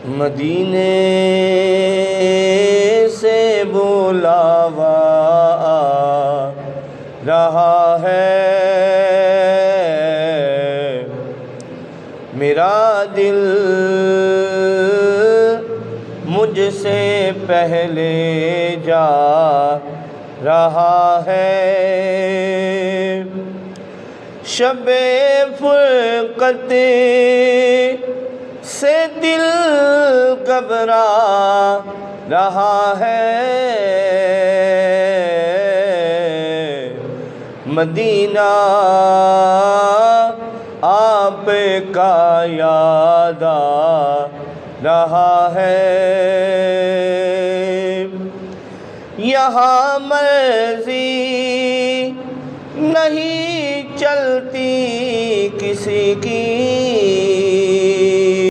مدینے سے بلاوا آ رہا ہے، میرا دل مجھ سے پہلے جا رہا ہے، شب فرقت سے دل گھبرا رہا ہے، مدینہ آپ کا یاد آ رہا ہے، یہاں مرضی نہیں چلتی کسی کی،